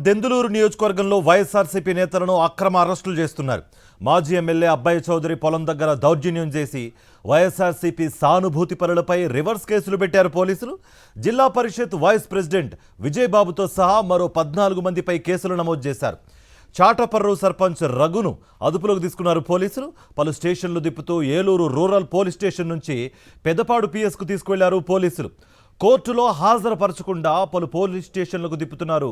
దెందులూరు నియోజకవర్గంలో వైఎస్ఆర్సీపీ నేతలను అక్రమ అరెస్టులు చేస్తున్నారు. మాజీ ఎమ్మెల్యే అబ్బాయి చౌదరి పొలం దగ్గర దౌర్జన్యం చేసి వైఎస్ఆర్సీపీ సానుభూతి పరులపై రివర్స్ కేసులు పెట్టారు పోలీసులు. జిల్లా పరిషత్ వైస్ ప్రెసిడెంట్ విజయబాబుతో సహా మరో 14 మందిపై కేసులు నమోదు చేశారు. చాటపర్రు సర్పంచ్ రఘును అదుపులోకి తీసుకున్నారు పోలీసులు. పలు స్టేషన్లు తిప్పుతూ ఏలూరు రూరల్ పోలీస్ స్టేషన్ నుంచి పెదపాడు పిఎస్కు తీసుకువెళ్లారు పోలీసులు. కోర్టులో హాజరుపరచకుండా పలు పోలీస్ స్టేషన్లకు తిప్పుతున్నారు.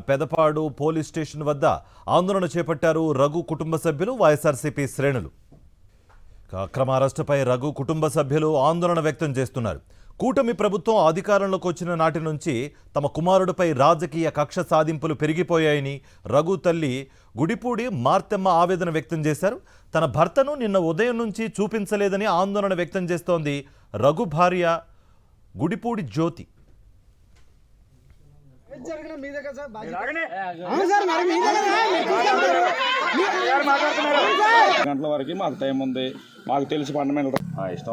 పెదపాడు పోలీస్ స్టేషన్ వద్ద ఆందోళన చేపట్టారు రఘు కుటుంబ సభ్యులు, వైఎస్ఆర్సీపీ శ్రేణులు. అక్రమ అరెస్టుపై రఘు కుటుంబ సభ్యులు ఆందోళన వ్యక్తం చేస్తున్నారు. కూటమి ప్రభుత్వం అధికారంలోకి వచ్చిన నాటి నుంచి తమ కుమారుడిపై రాజకీయ కక్ష సాధింపులు పెరిగిపోయాయని రఘు తల్లి గుడిపూడి మార్తెమ్మ ఆవేదన వ్యక్తం చేశారు. తన భర్తను నిన్న ఉదయం నుంచి చూపించలేదని ఆందోళన వ్యక్తం చేస్తోంది రఘు భార్య గుడిపూడి జ్యోతి. గంటల వరకు మాకు టైం ఉంది. మాకు తెలిసి ఫండమెంటల్ ఇష్టం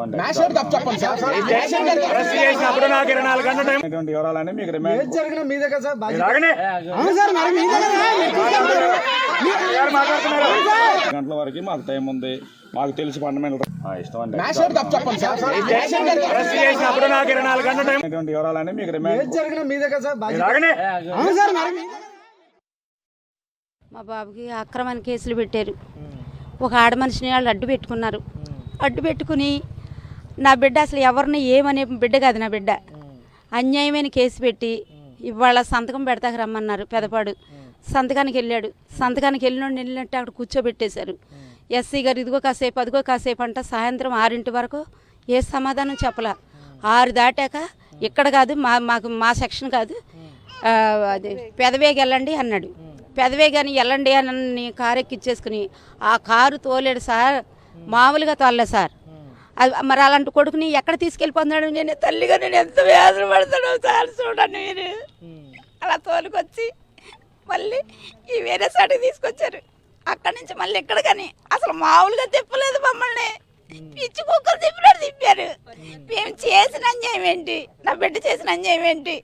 వివరాలని మీకు గంటల వరకు మాకు టైం ఉంది. మాకు తెలిసి ఫండమెంటల్ ఇష్టం వివరాలని మీకు మా బాబుకి అక్రమైన కేసులు పెట్టారు. ఒక ఆడ మనిషిని వాళ్ళు అడ్డు పెట్టుకున్నారు. అడ్డు పెట్టుకుని నా బిడ్డ అసలు ఎవరిని ఏమనే బిడ్డ కాదు, నా బిడ్డ అన్యాయమైన కేసు పెట్టి ఇవాళ సంతకం పెడతాక రమ్మన్నారు. పెదపాడు సంతకానికి వెళ్ళాడు. సంతకానికి వెళ్ళినట్టు అక్కడ కూర్చోబెట్టేశారు. ఎస్సీ గారు ఇదిగో కాసేపు అదిగో కాసేపు అంట. సాయంత్రం 6 వరకు ఏ సమాధానం చెప్పలా. 6 దాటాక ఇక్కడ కాదు, మా సెక్షన్ కాదు, అది పెదవేగి వెళ్ళండి అన్నాడు. పెదవేగాని వెళ్ళండి అని కారు ఎక్కిచ్చేసుకుని ఆ కారు తోలేడు సార్, మామూలుగా తోలలేదు సార్. అది మరి అలాంటి కొడుకుని ఎక్కడ తీసుకెళ్ళిపోతున్నాడు? నేను తల్లిగా నేను ఎంత వేదన పడతాడో సార్ చూడండి. మీరు అలా తోలుకొచ్చి మళ్ళీ ఈ వేరే సాటికి తీసుకొచ్చారు. అక్కడి నుంచి మళ్ళీ ఇక్కడ కానీ అసలు మామూలుగా తిప్పలేదు మమ్మల్ని. పిచ్చి కుక్కలు తిప్పారు. మేము చేసిన అన్యాయం ఏంటి, నా బిడ్డ చేసిన అన్యాయం ఏంటి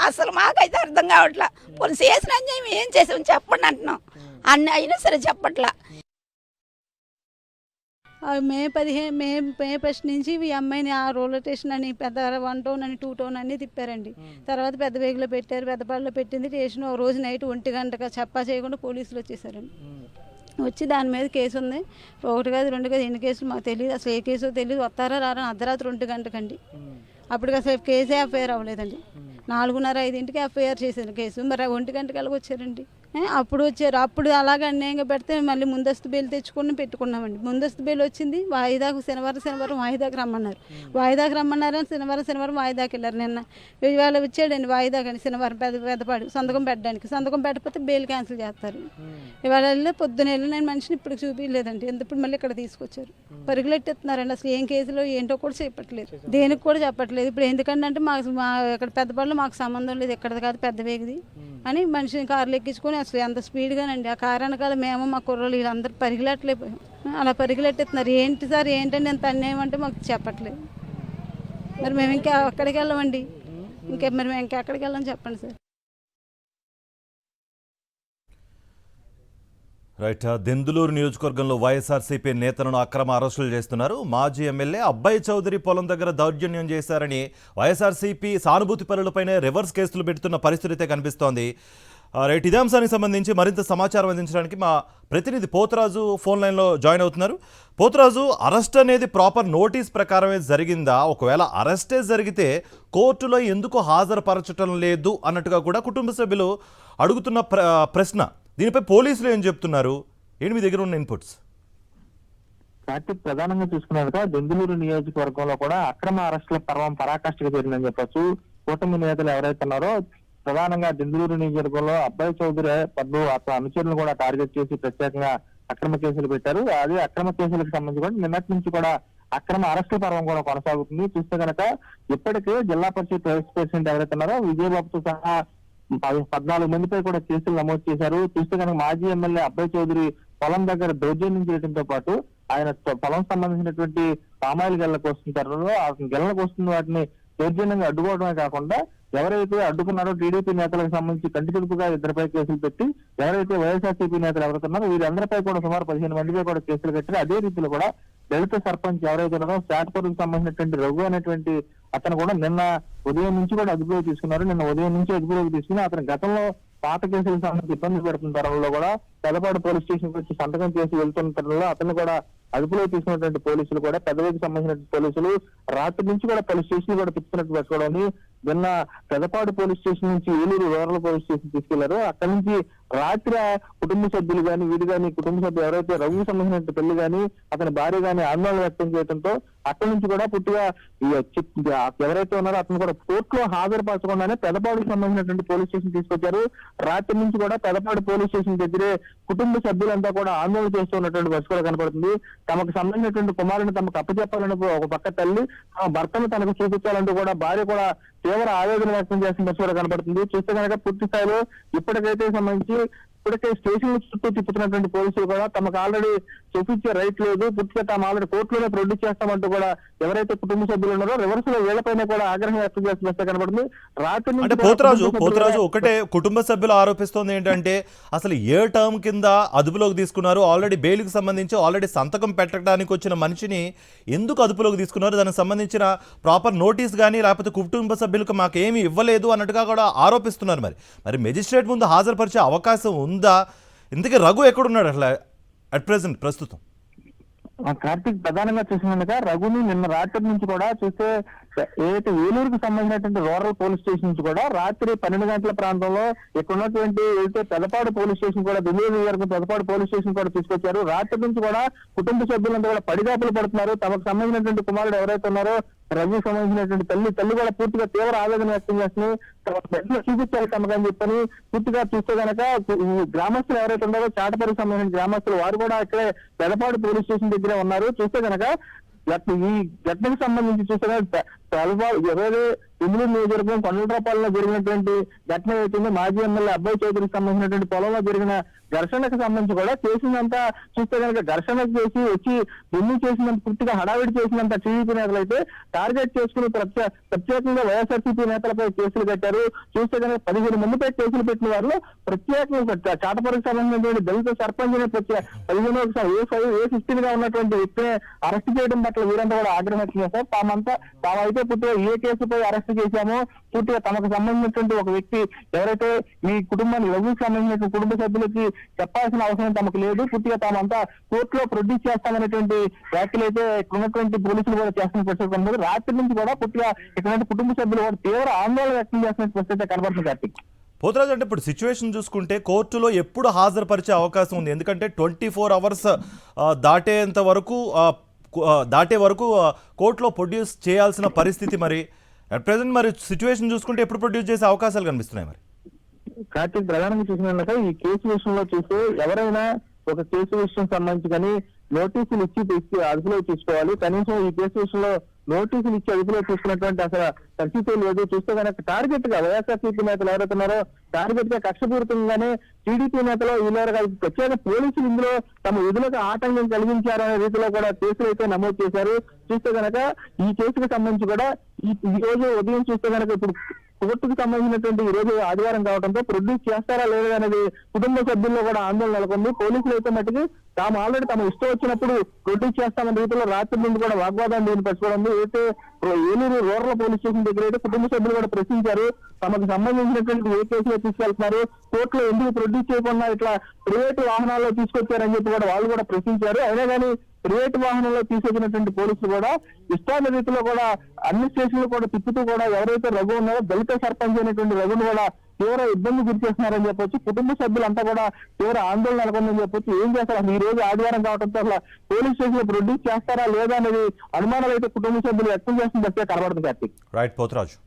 అసలు మాకైతే అర్థం కావట్లా. కొన్ని చేసిన అన్యాయం ఏం చేసామని చెప్పండి అంటున్నాం. అన్నీ అయినా సరే చెప్పట్లా. మే 1 నుంచి ఈ అమ్మాయిని ఆ రోలర్ స్టేషన్ అని పెద్ద 1 టౌన్ అని 2 టౌన్ అన్నీ తిప్పారండి. తర్వాత పెద్ద వేగులో పెట్టారు, పెద్దపాడులో పెట్టింది స్టేషన్. ఒక రోజు నైట్ 1 గంటగా చెప్పా చేయకుండా పోలీసులు వచ్చేసారండి. వచ్చి దాని మీద కేసు ఉంది. 1 కాదు 2 కాదు, ఎన్ని కేసులు మాకు తెలియదు. అసలు ఏ కేసో తెలియదు. వస్తారా రారా అర్ధరాత్రి 2 గంటకండి. అప్పటికి అసలు కేసే ఎఫ్ఐఆర్ అవ్వలేదండి. 4:30-5కి ఎఫ్ఐఆర్ చేశారు కేసు. మరి 1 గంటకి అలాగ వచ్చారండి. అప్పుడు వచ్చారు. అప్పుడు అలాగ అన్యాయంగా పెడితే మళ్ళీ ముందస్తు బెయిల్ తెచ్చుకుని పెట్టుకున్నామండి. ముందస్తు బెయిల్ వచ్చింది. వాయిదాకు శనివారం వాయిదాకు రమ్మన్నారు. శనివారం వాయిదాకి వెళ్ళారు. నిన్న ఇవాళ వచ్చాడండి వాయిదాకని శనివారం పెద్దపాడు సంతకం పెట్టడానికి. సంతకం పెట్టకపోతే బెయిల్ క్యాన్సిల్ చేస్తారు. ఇవాళ వెళ్ళి పొద్దున వెళ్ళి నేను మనిషిని ఇప్పుడు చూపించలేదండి. ఎందుకు మళ్ళీ ఇక్కడ తీసుకొచ్చారు. పరుగులెట్టేస్తున్నారండి. అసలు ఏం కేసులో ఏంటో కూడా చెప్పట్లేదు, దేనికి కూడా చెప్పట్లేదు. ఇప్పుడు ఎందుకంటే మాకు ఇక్కడ పెద్దపాడులో మాకు సంబంధం లేదు, ఎక్కడది కాదు పెద్ద వేగిది అని మనిషిని కార్లు ఎక్కించుకొని అసలు ఎంత స్పీడ్గానండి ఆ కారు వెనకాల మేము మా కుర్రోళ్ళు వీళ్ళందరూ పరిగెలట్లేకపోయాం. అలా పరిగెలెట్టేస్తున్నారు. ఏంటి సార్ ఏంటండి ఎంత అన్యాయం అంటే మాకు చెప్పట్లేదు. మరి మేము ఇంకా అక్కడికి వెళ్ళమండి. మరి మేము ఇంకా ఎక్కడికి వెళ్ళాం చెప్పండి సార్. రైట్. దెందులూరు నియోజకవర్గంలో వైఎస్ఆర్సీపీ నేతలను అక్రమ అరెస్టులు చేస్తున్నారు. మాజీ ఎమ్మెల్యే అబ్బాయి చౌదరి పొలం దగ్గర దౌర్జన్యం చేశారని వైఎస్ఆర్సీపీ సానుభూతి పరులపైనే రివర్స్ కేసులు పెడుతున్న పరిస్థితి అయితే కనిపిస్తోంది. రైట్. ఇదే అంశానికి సంబంధించి మరింత సమాచారం అందించడానికి మా ప్రతినిధి పోతురాజు ఫోన్ లైన్లో జాయిన్ అవుతున్నారు. పోతురాజు, అరెస్ట్ అనేది ప్రాపర్ నోటీస్ ప్రకారమే జరిగిందా? ఒకవేళ అరెస్టే జరిగితే కోర్టులో ఎందుకు హాజరుపరచడం లేదు అన్నట్టుగా కూడా కుటుంబ సభ్యులు అడుగుతున్న ప్రశ్న. దీనిపై పోలీసులు ఏం చెప్తున్నారు? ఏంటి మీ దగ్గర ఉన్న ఇన్పుట్స్? కార్తీక్, ప్రధానంగా చూసుకున్నాక దెందులూరు నియోజకవర్గంలో కూడా అక్రమ అరెస్టుల పర్వం పరాకాష్ఠగా జరిగిందని చెప్పొచ్చు. కూటమి నేతలు ఎవరైతే ఉన్నారో ప్రధానంగా దెందులూరు నియోజకవర్గంలో అబ్బాయి చౌదరి అతని అనుచరులను కూడా టార్గెట్ చేసి ప్రత్యేకంగా అక్రమ కేసులు పెట్టారు. అదే అక్రమ కేసులకు సంబంధించి కూడా నిన్నటి నుంచి కూడా అక్రమ అరెస్టుల పర్వం కూడా కొనసాగుతుంది. చూస్తే కనుక ఇప్పటికే జిల్లా పరిషత్ వైస్ ప్రెసిడెంట్ ఎవరైతే ఉన్నారో విజయబాబుతో సహా 14 మందిపై కూడా కేసులు నమోదు చేశారు. చూస్తే కనుక మాజీ ఎమ్మెల్యే అబ్బాయి చౌదరి పొలం దగ్గర దౌర్జన్యం చేయడంతో పాటు ఆయన పొలం సంబంధించినటువంటి పామాయిల్ గెలలకు వస్తున్న తరుణంలో ఆ గెలలకు వస్తున్న వాటిని దౌర్జన్యంగా అడ్డుకోవడమే కాకుండా ఎవరైతే అడ్డుకున్నారో టీడీపీ నేతలకు సంబంధించి కంటి తుడుపుగా ఇద్దరిపై కేసులు పెట్టి ఎవరైతే వైఎస్ఆర్సీపీ నేతలు ఎవరుతున్నారో వీరందరిపై కూడా సుమారు 15 మందిపై కూడా కేసులు కట్టారు. అదే రీతిలో కూడా దళిత సర్పంచ్ ఎవరైతే ఉన్నారో చాటపూర్కి సంబంధించినటువంటి రఘు అనేటువంటి అతను కూడా నిన్న ఉదయం నుంచి కూడా అదుపులోకి తీసుకున్నారు. నిన్న ఉదయం నుంచి అదుపులోకి తీసుకుని అతను గతంలో పాత కేసులకు సంబంధించి ఇబ్బంది పెడుతున్న తరంలో కూడా పెదపాడు పోలీస్ స్టేషన్ వచ్చి సంతకం చేసి వెళ్తున్న తరంలో అతను కూడా అదుపులో తీసుకున్నటువంటి పోలీసులు కూడా పెదవికి సంబంధించిన పోలీసులు రాత్రి నుంచి కూడా పలు స్టేషన్లు కూడా తిప్పుతున్నట్టు పెట్టుకోవడం. నిన్న పెదపాడు పోలీస్ స్టేషన్ నుంచి ఏలూరు రూరల్ పోలీస్ స్టేషన్ తీసుకెళ్లారు. అక్కడి నుంచి రాత్రి కుటుంబ సభ్యులు కానీ వీడు కానీ కుటుంబ సభ్యులు ఎవరైతే రఘుకు సంబంధించిన పెళ్లి కానీ అతని భార్య కానీ ఆందోళన వ్యక్తం చేయడంతో అక్కడి నుంచి కూడా పూర్తిగా ఎవరైతే ఉన్నారో అతను కూడా కోర్టులో హాజరుపరచకుండానే పెదపాడుకు సంబంధించినటువంటి పోలీస్ స్టేషన్ తీసుకొచ్చారు. రాత్రి నుంచి కూడా పెదపాడు పోలీస్ స్టేషన్ దగ్గరే కుటుంబ సభ్యులంతా కూడా ఆందోళన చేస్తూ ఉన్నటువంటి పరిస్థితి కూడా కనపడుతుంది. తమకు సంబంధించినటువంటి కుమారుని తమకు అప్పచెప్పాలని ఒక పక్క తల్లి తమ భర్తను తనకు చూపించాలంటూ కూడా భార్య కూడా తీవ్ర ఆవేదన వ్యక్తం చేసిన పరిస్థితి కూడా కనపడుతుంది. చూస్తే కనుక పూర్తి స్థాయిలో ఇప్పటికైతే సంబంధించి ఇప్పటికే స్టేషన్ చుట్టూ తిప్పుతున్నటువంటి పోలీసులు కూడా తమకు ఆల్రెడీ చూపించే రైట్ లేదు, పూర్తిగా తాము ఆల్రెడీ కోర్టులోనే ప్రొడ్యూస్ చేస్తామంటూ కూడా ఎవరైతే కుటుంబ సభ్యులు ఉన్నారో రివర్స్ లో వీళ్ళపైన కూడా ఆగ్రహం వ్యక్తం చేస్తున్నట్టు కనబడుతుంది. రాత్రి అంటే పోతరాజు ఒకటే కుటుంబ సభ్యులు ఆరోపిస్తోంది ఏంటంటే అసలు ఏ టర్మ్ కింద అదుపులోకి తీసుకున్నారు, ఆల్రెడీ బెయిల్కి సంబంధించి ఆల్రెడీ సంతకం పెట్టడానికి వచ్చిన మనిషిని ఎందుకు అదుపులోకి తీసుకున్నారు, దానికి సంబంధించిన ప్రాపర్ నోటీస్ కానీ లేకపోతే కుటుంబ సభ్యులకు మాకేమీ ఇవ్వలేదు అన్నట్టుగా కూడా ఆరోపిస్తున్నారు. మరి మెజిస్ట్రేట్ ముందు హాజరుపరిచే అవకాశం ఉందా? ఇంతకీ రఘు ఎక్కడున్నాడు అట్లా అట్ ప్రెసెంట్ ప్రస్తుతం? కార్తీక్ ప్రధానంగా చూసినాక రఘుని నిన్న రాత్రి నుంచి కూడా చూస్తే ఏదైతే ఏలూరుకు సంబంధించినటువంటి రూరల్ పోలీస్ స్టేషన్ నుంచి కూడా రాత్రి 12 గంటల ప్రాంతంలో ఇక్కడ ఉన్నటువంటి ఏదైతే పెదపాడు పోలీస్ స్టేషన్ కూడా దివ్య వరకు పెదపాడు పోలీస్ స్టేషన్ కూడా తీసుకొచ్చారు. రాత్రి నుంచి కూడా కుటుంబ సభ్యులంతా కూడా పడిగాపులు పడుతున్నారు. తమకు సంబంధించినటువంటి కుమారుడు ఎవరైతే ఉన్నారో రఘుకు సంబంధించినటువంటి తల్లి కూడా పూర్తిగా తీవ్ర ఆవేదన వ్యక్తం చేస్తుంది. తమ చూపించాలి తమకని చెప్పని పూర్తిగా చూస్తే కనుక ఈ గ్రామస్తులు ఎవరైతే ఉన్నారో చాటపరికి సంబంధించిన గ్రామస్తులు వారు కూడా ఇక్కడే పెదపాడు పోలీస్ స్టేషన్ దగ్గరే ఉన్నారు. చూస్తే కనుక ఈ ఘటనకు సంబంధించి చూస్తే ఎవరైతే ఇందులో నియోజకవర్గం కొండలపాలెంలో జరిగినటువంటి ఘటన అవుతుంది మాజీ ఎమ్మెల్యే అబ్బాయి చౌదరికి సంబంధించినటువంటి పొలంలో జరిగిన ఘర్షణకు సంబంధించి కూడా చేసినంతా చూస్తే కనుక ఘర్షణ చేసి వచ్చి ఢిల్లీ చేసినంత పూర్తిగా హడావిడి చేసినంత టీడీపీ నేతలు అయితే టార్గెట్ చేసుకుని ప్రత్యేకంగా వైఎస్ఆర్సీపీ నేతలపై కేసులు కట్టారు. చూస్తే కనుక 15 మందిపై కేసులు పెట్టిన వారిలో ప్రత్యేకంగా చాటపరికి సంబంధించినటువంటి దళిత సర్పంచ్ 15 గా ఉన్నటువంటి వ్యక్తిని అరెస్ట్ చేయడం పట్ల వీరంతా కూడా ఆగ్రహం వ్యక్తం చేస్తారు. తామైతే పూర్తిగా ఏ కేసుపై అరెస్ట్ చేశామో పూర్తిగా తమకు సంబంధించినటువంటి ఒక వ్యక్తి ఎవరైతే ఈ కుటుంబాన్ని రఘుకు సంబంధించిన కుటుంబ సభ్యులకి చెప్పాల్సిన అవసరం తమకు లేదు, పూర్తిగా తామంతా కోర్టులో ప్రొడ్యూస్ చేస్తామనేటువంటి వ్యాఖ్యలు అయితే ఇక్కడ ఉన్నటువంటి పోలీసులు కూడా చేస్తున్న పరిస్థితి. రాత్రి నుంచి కూడా పూర్తిగా ఇక్కడ కుటుంబ సభ్యులు కూడా తీవ్ర ఆందోళన వ్యక్తం చేస్తున్న పరిస్థితి కనబడుతుంది. కార్తీక్ పోతరాజు అంటే ఇప్పుడు సిచ్యువేషన్ చూసుకుంటే కోర్టులో ఎప్పుడు హాజరుపరిచే అవకాశం ఉంది? ఎందుకంటే 24 అవర్స్ దాటే వరకు కోర్టులో ప్రొడ్యూస్ చేయాల్సిన పరిస్థితి. మరి అట్ ప్రెసెంట్ మరి సిచ్యువేషన్ చూసుకుంటే ఎప్పుడు ప్రొడ్యూస్ చేసే అవకాశాలు కనిపిస్తున్నాయి? మరి కార్తీక్ ప్రధానంగా చూసినాక ఈ కేసు విషయంలో చూస్తే ఎవరైనా ఒక కేసు విషయం సంబంధించి కానీ నోటీసులు ఇచ్చి అదుపులో తీసుకోవాలి. కనీసం ఈ కేసు విషయంలో నోటీసులు ఇచ్చి అదుపులో తీసుకున్నటువంటి అసలు పరిస్థితి లేదు. చూస్తే కనుక టార్గెట్ గా వైఎస్ఆర్సీపీ నేతలు ఎవరైతున్నారో టార్గెట్ గా కక్షపూరితంగానే టీడీపీ నేతలు వీళ్ళ ప్రత్యేక పోలీసులు ఇందులో తమ విధులకు ఆటంకం కలిగించారనే రీతిలో కూడా కేసులు అయితే నమోదు చేశారు. చూస్తే కనుక ఈ కేసుకు సంబంధించి కూడా ఈ రోజు ఉదయం చూస్తే కనుక ఇప్పుడు కోర్టుకు సంబంధించినటువంటి ఈ రోజు ఆదివారం కావడంతో ప్రొడ్యూస్ చేస్తారా లేదా అనేది కుటుంబ సభ్యుల్లో కూడా ఆందోళన నెలకొంది. పోలీసులు అయితే మటుకు తాము ఆల్రెడీ తమ ఇష్టం వచ్చినప్పుడు ప్రొడ్యూస్ చేస్తామన్న రీతిలో రాత్రి నుండి కూడా వాగ్వాదాన్ని దీన్ని పరచుకోవడం. అయితే ఏలూరు రూరల్ పోలీస్ స్టేషన్ దగ్గర అయితే కుటుంబ సభ్యులు కూడా ప్రశ్నించారు. తమకు సంబంధించినటువంటి ఏ కేసులో తీసుకెళ్తున్నారు, కోర్టులో ఎందుకు ప్రొడ్యూస్ చేయకుండా ఇట్లా ప్రైవేటు వాహనాల్లో తీసుకొచ్చారని చెప్పి కూడా వాళ్ళు కూడా ప్రశ్నించారు. అయినా కానీ ప్రైవేట్ వాహనంలో తీసుకొచ్చినటువంటి పోలీసులు కూడా ఇష్టాల రీతిలో కూడా అన్ని స్టేషన్లు కూడా తిప్పుతూ కూడా ఎవరైతే రఘు ఉన్నారో దళిత సర్పంచ్ అయినటువంటి రఘును కూడా తీవ్ర ఇబ్బంది గురి చేస్తున్నారని చెప్పొచ్చు. కుటుంబ సభ్యులంతా కూడా తీవ్ర ఆందోళన నెలకొందని చెప్పొచ్చు. ఏం చేస్తారు ఈ రోజు ఆదివారం కావడంతో అసలు పోలీస్ స్టేషన్ లో ప్రొడ్యూస్ చేస్తారా లేదా అనేది అనుమానాలు అయితే కుటుంబ సభ్యులు వ్యక్తం చేస్తున్న కనబడుతుంది. కార్తీక్ రైట్ పోతరాజు.